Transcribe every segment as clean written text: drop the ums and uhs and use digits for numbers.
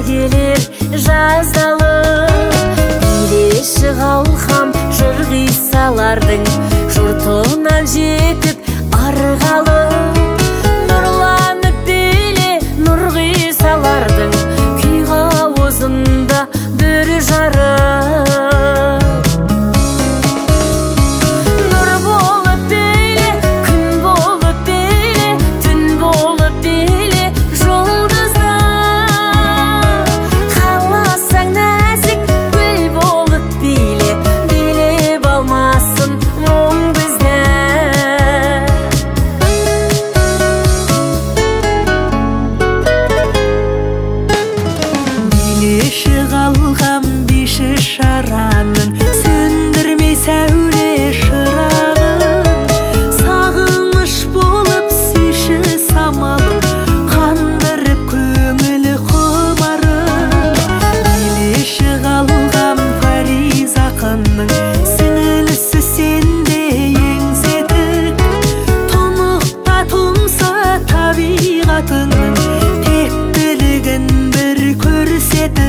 келер жаздалып, билеші қалқам жыр қиссалардың жұртынан жетіп арғалып, нұрланып биле нұр қиссалардың күй қауызында бір жарып. Шараның сөндірмей сәуле шырағын, сағыныш болып сүйші самалым, қандырып көңілі құмарым. Елеші қалған Фариз ақынның сіңілісі сенде еңсетік, тұнықта тұмса табиғатының тектілігін бір көрсетік.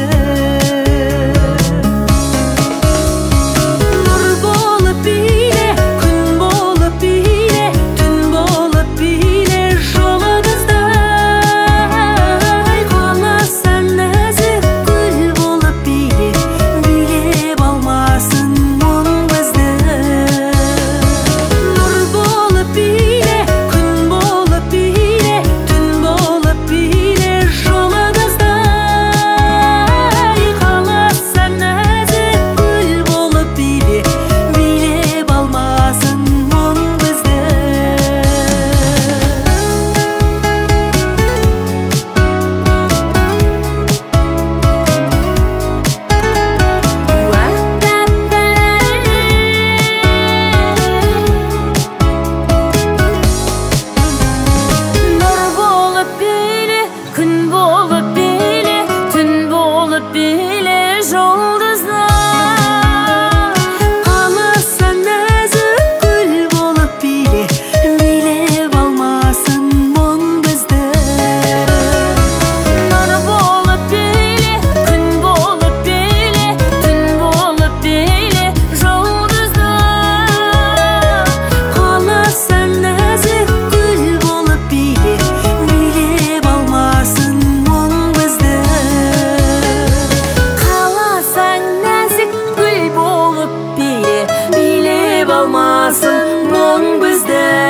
Bileb almasın, mon bizde.